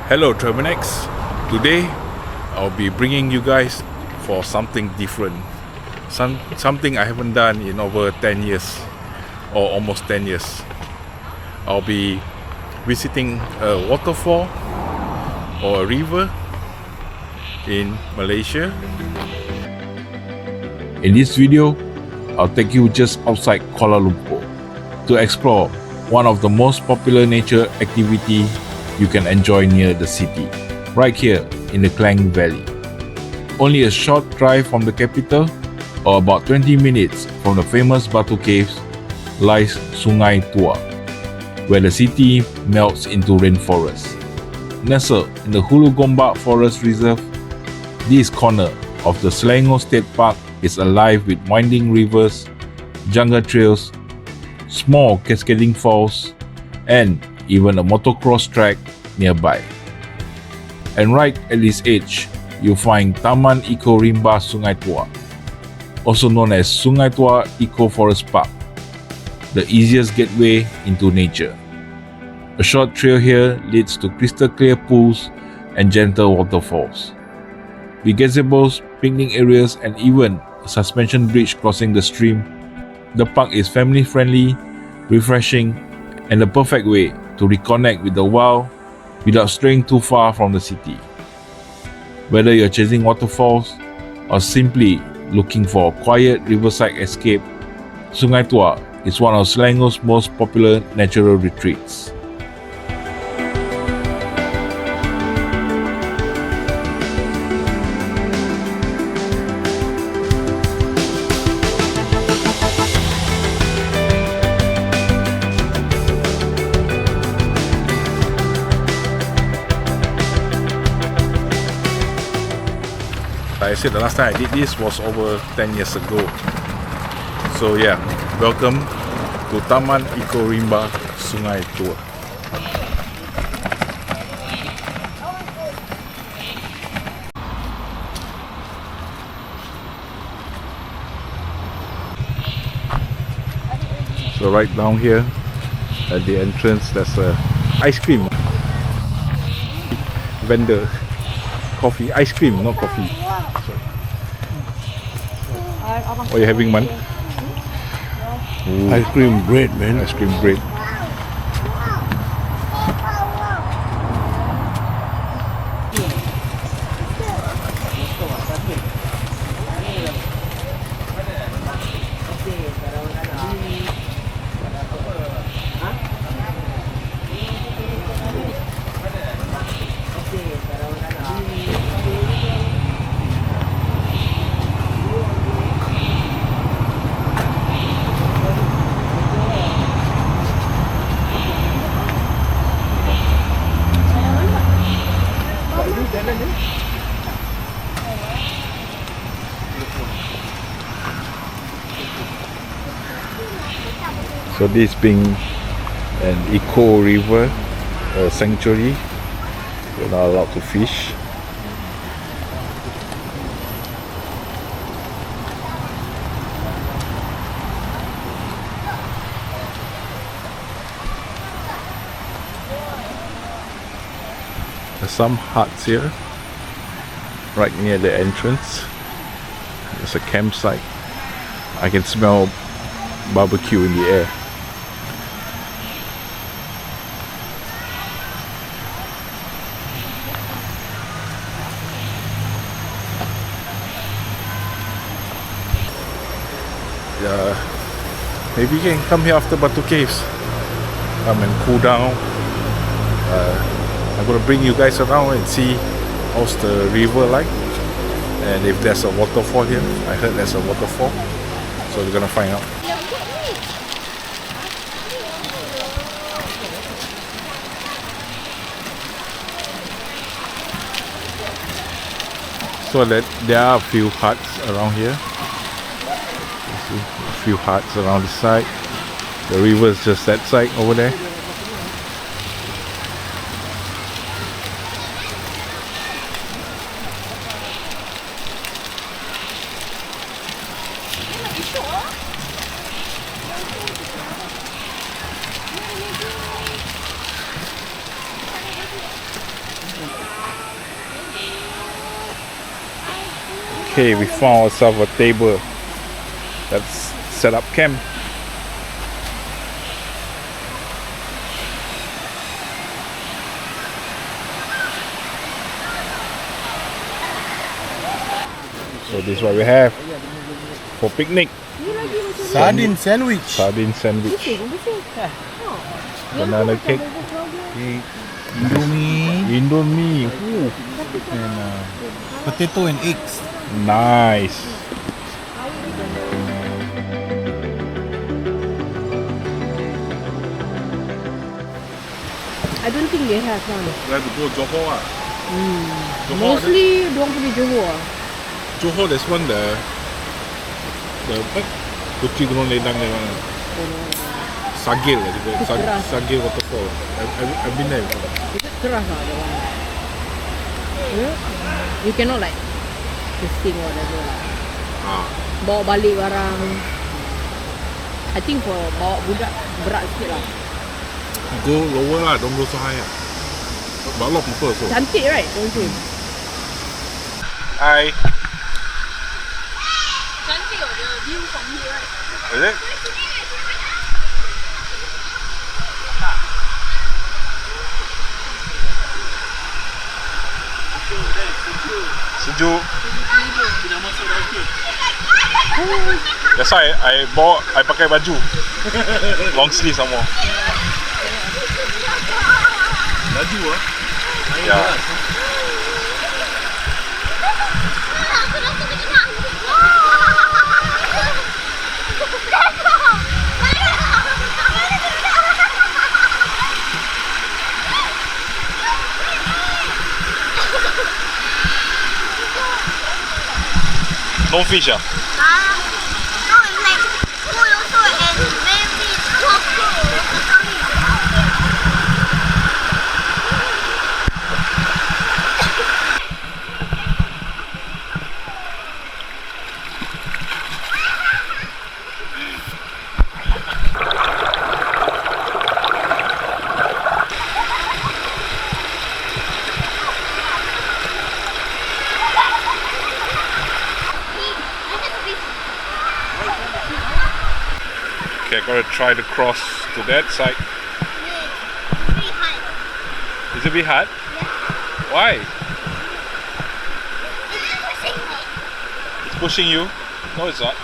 Hello Terminex. Today I'll be bringing you guys for something different, something I haven't done in over 10 years or almost 10 years. I'll be visiting a waterfall or a river in Malaysia. In this video, I'll take you just outside Kuala Lumpur to explore one of the most popular nature activity you can enjoy near the city, right here in the Klang Valley. Only a short drive from the capital, or about 20 minutes from the famous Batu Caves, lies Sungai Tua, where the city melts into rainforest. Nestled in the Hulu Gombak Forest Reserve, this corner of the Selangor State Park is alive with winding rivers, jungle trails, small cascading falls, and even a motocross track nearby. And right at this edge, you'll find Taman Eko Rimba Sungai Tua, also known as Sungai Tua Eco Forest Park, the easiest gateway into nature. A short trail here leads to crystal clear pools and gentle waterfalls. With gazebos, picnic areas, and even a suspension bridge crossing the stream, the park is family friendly, refreshing, and the perfect way to reconnect with the wild without straying too far from the city. Whether you're chasing waterfalls or simply looking for a quiet riverside escape, Sungai Tua is one of Selangor's most popular natural retreats. Like I said, the last time I did this was over 10 years ago. So yeah, welcome to Taman Eko Rimba Sungai Tua. So right down here at the entrance, there's a ice cream vendor. Coffee, ice cream, not coffee. What are you having, man? Ooh. Ice cream bread, man. Ice cream bread. So this being an eco river sanctuary, you're not allowed to fish. There's some huts here, right near the entrance. There's a campsite. I can smell barbecue in the air. Maybe you can come here after Batu Caves, come and cool down. I'm gonna bring you guys around and see how's the river like, and if there's a waterfall here. I heard there's a waterfall, so we're gonna find out. So that there are a few huts around here. You see a few huts around the side. The river is just that side over there. Okay, we found ourselves a table. Let's set up camp. So this is what we have for picnic. Sardine sandwich. Sardine sandwich. Banana cake. Indomie. Ooh, And potato and eggs. nice. I don't think they have one. We have to go Johor. Mostly don't pergi Johor. Johor, there's one the Kuci Gunung Ledang there one. Sagil lah juga. Keras. Sagil waterfall. I've been there before. Is it keras lah that one? Yeah. You cannot like fishing or whatever lah. Ah, Bawa balik barang. I think for bawa budak berat sikit lah. go lower lah, don't go so high lah. But a lot of people also. Cantik right? Don't you? Hi. Cantik oh, the view from here right? Is it? Sejuk. That's why I pakai baju. Long sleeve some more. Baju ah. Yeah. No fish ah? No, it's like food also and maybe it's coffee. Okay, I gotta try to cross to that side. Is it a bit hard? Why? It's pushing you? No, it's not.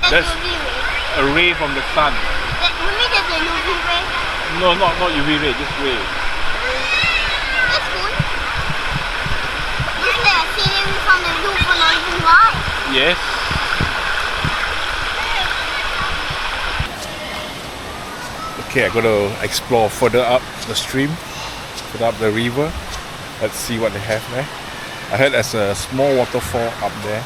That's a ray from the sun. You mean there's a UV ray? No, not UV ray, just ray. That's cool. Isn't there a ceiling from the roof or not even white? Yes. Okay, I gotta explore further up the stream, further up the river. Let's see what they have there. I heard there's a small waterfall up there.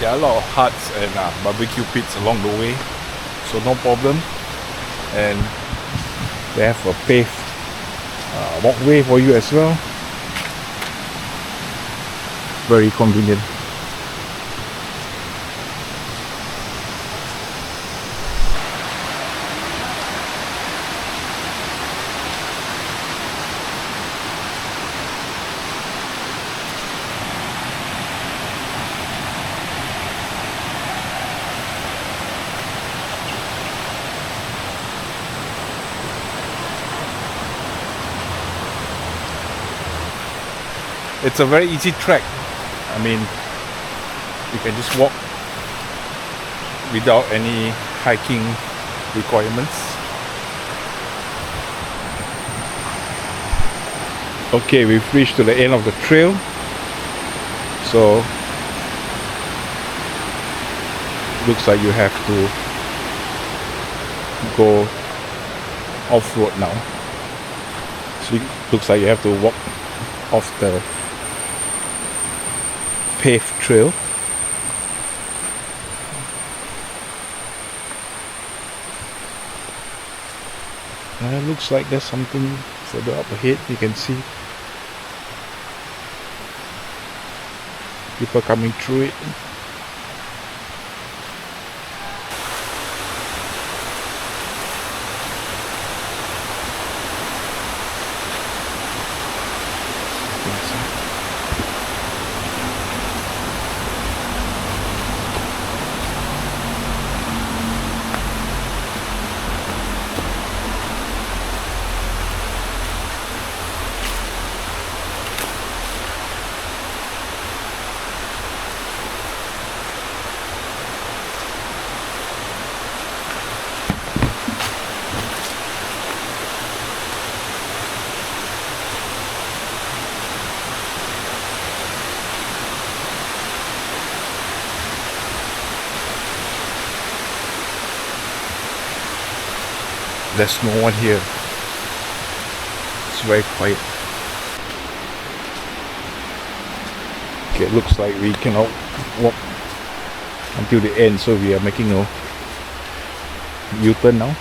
there are a lot of huts and barbecue pits along the way, so no problem. And they have a paved walkway for you as well. Very convenient. It's a very easy trek. I mean, you can just walk without any hiking requirements. Okay, we've reached to the end of the trail. So looks like you have to go off-road now. So it looks like you have to walk off the paved trail. And it looks like there's something further up ahead. You can see people coming through it. There's no one here. It's very quiet. Okay, it looks like we cannot walk until the end, so we are making a U-turn now.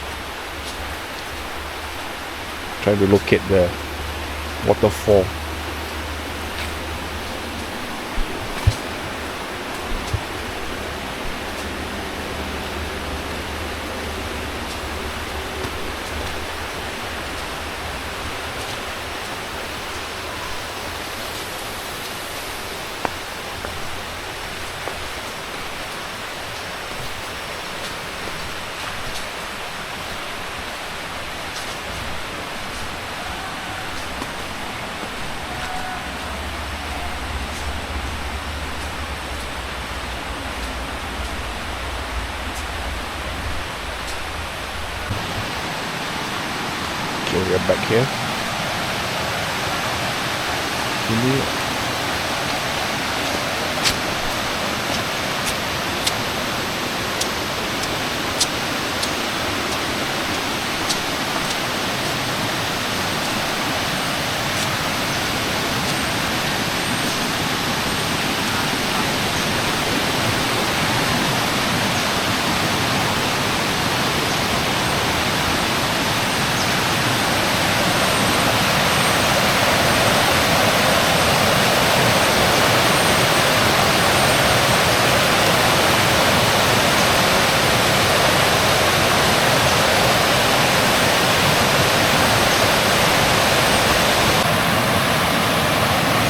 Trying to locate the waterfall. Okay, we are back here.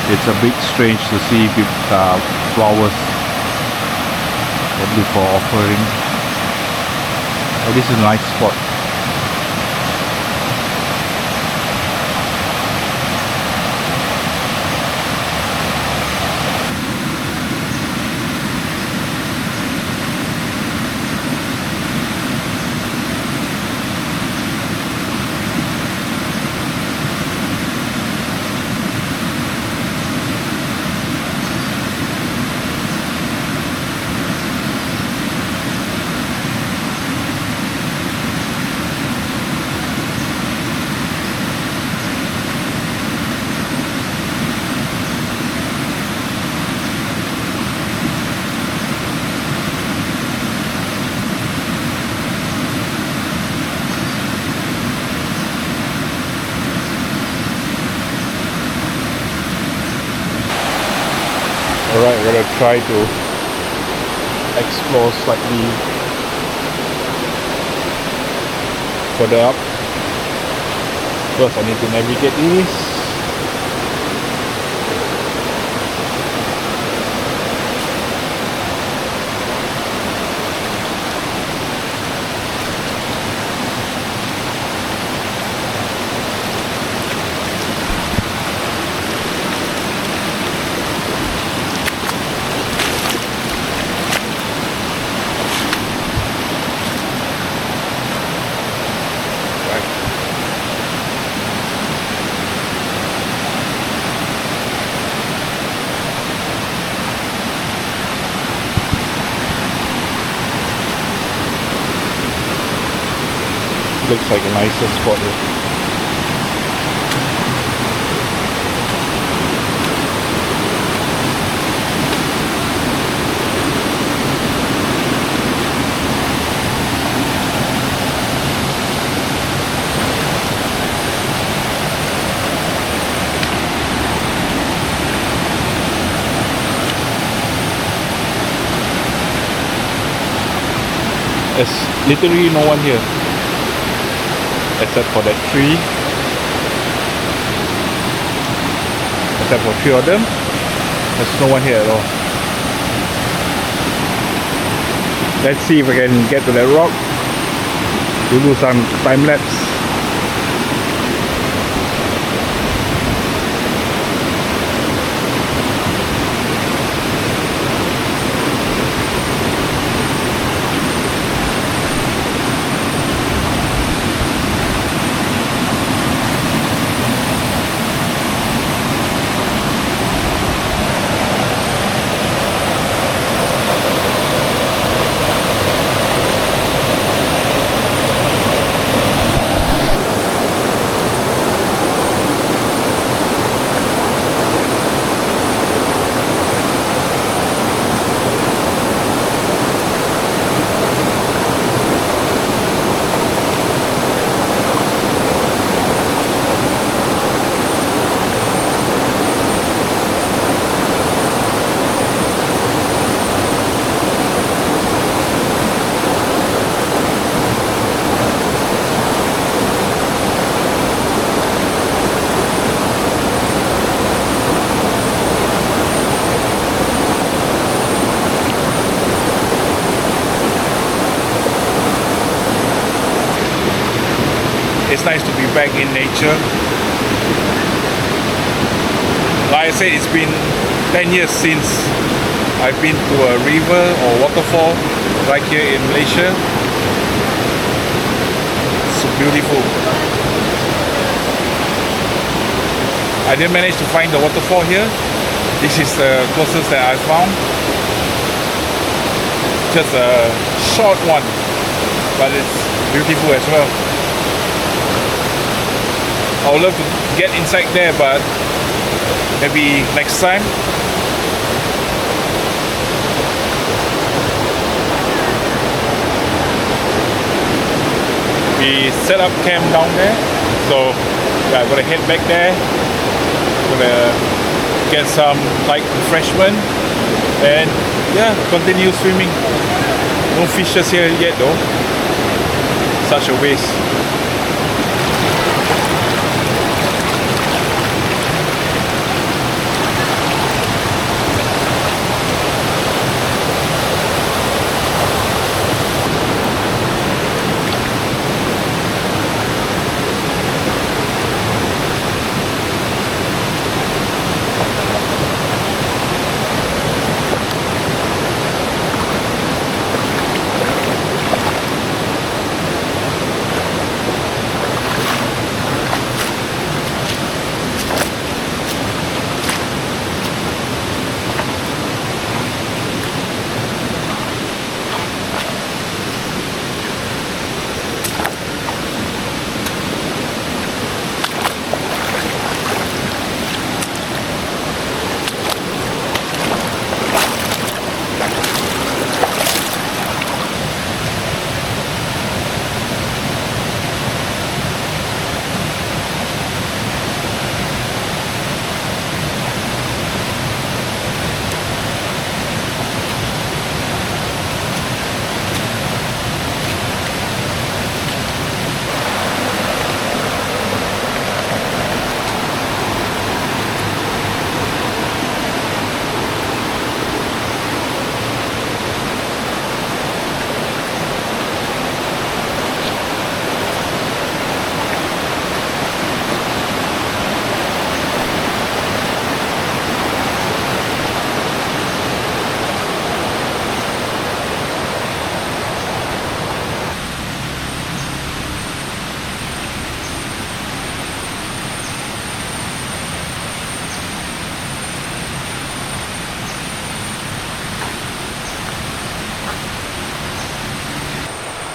It's a bit strange to see flowers probably for offering. Oh, this is a nice spot. We're gonna try to explore slightly further up. First, I need to navigate this. Looks like a nicer spot here. There's literally no one here except for that tree. Except for 3 of them, there's no one here at all. Let's see if I can get to that rock to do some time lapse. It's nice to be back in nature. Like I said, it's been 10 years since I've been to a river or waterfall right here in Malaysia. It's so beautiful. I didn't manage to find the waterfall here. This is the closest that I found. Just a short one, but it's beautiful as well. I would love to get inside there, but maybe next time. We set up camp down there, so yeah, I'm gonna head back there. Gonna get some light refreshment and yeah, continue swimming. No fishes here yet though. Such a waste.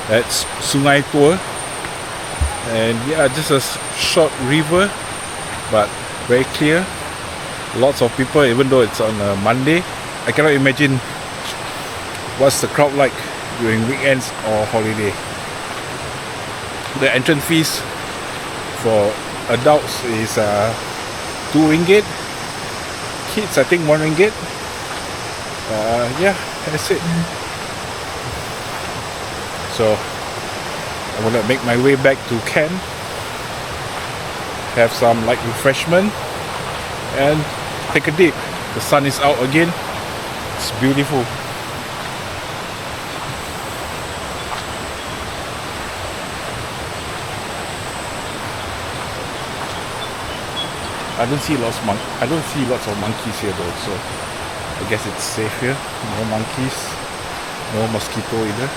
That's Sungai Tua, and yeah, just a short river, but very clear. Lots of people, even though it's on a Monday. I cannot imagine what's the crowd like during weekends or holiday. The entrance fees for adults is 2 ringgit. Kids, I think 1 ringgit. Yeah, that's it. So I want to make my way back to camp, have some light refreshment, and take a dip. The sun is out again. It's beautiful. I don't see lots of monkeys here though, so I guess it's safe here. No monkeys, no mosquito either.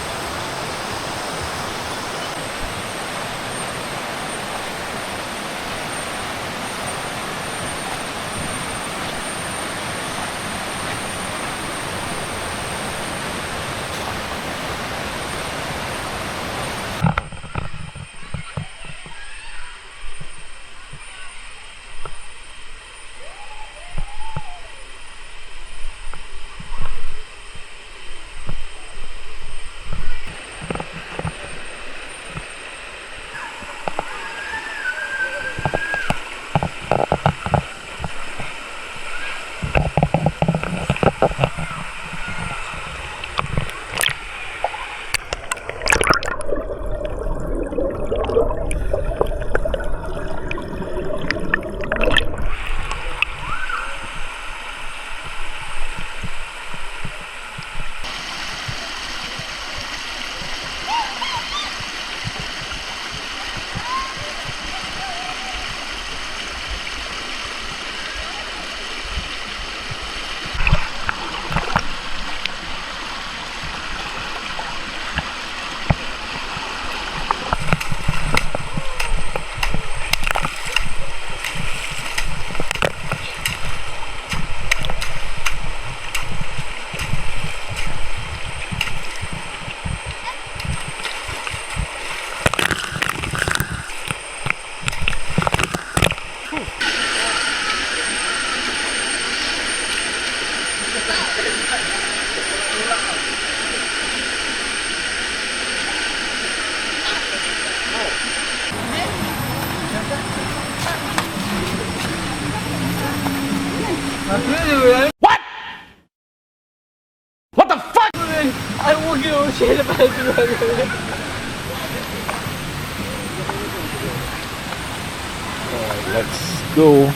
Let's go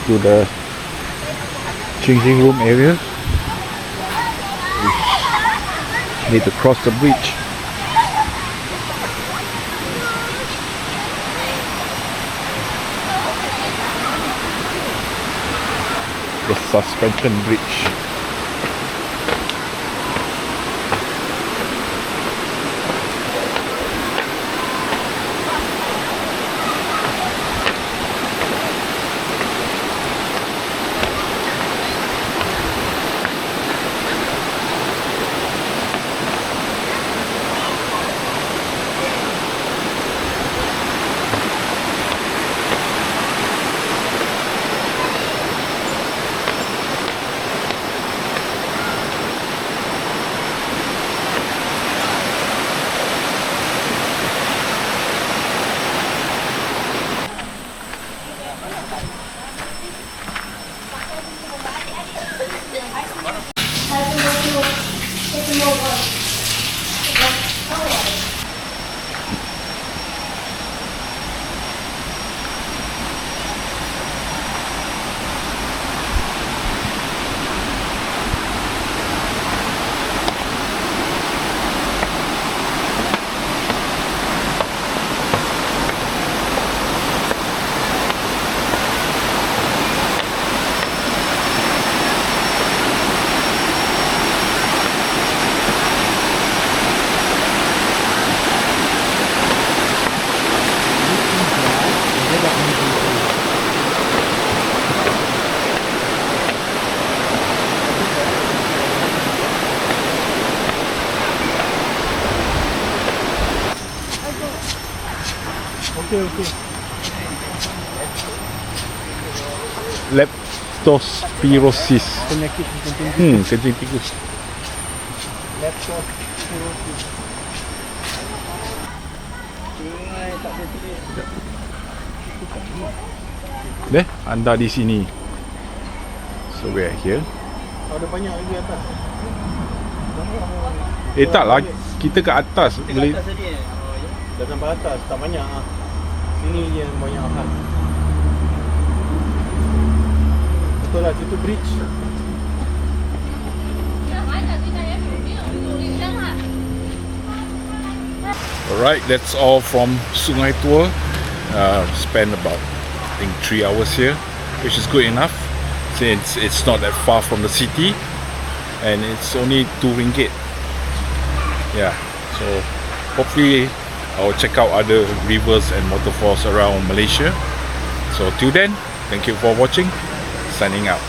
to the changing room area. We need to cross the bridge. The suspension bridge. Okay, okay. Leptospirosis. Penyakit kencing. Kencing tikus. Leptospirosis. Deh, anda di sini. So we are here. Ada banyak lagi atas. Tak lah, kita ke atas. Boleh. Dah sampai atas, tak banyak ah. Sini je yang banyak hal. Betul lah, situ bridge. Alright, that's all from Sungai Tua. Spent about I think 3 hours here, which is good enough since it's not that far from the city and it's only 2 ringgit. Yeah, so hopefully I'll check out other rivers and waterfalls around Malaysia. So till then, thank you for watching. Signing out.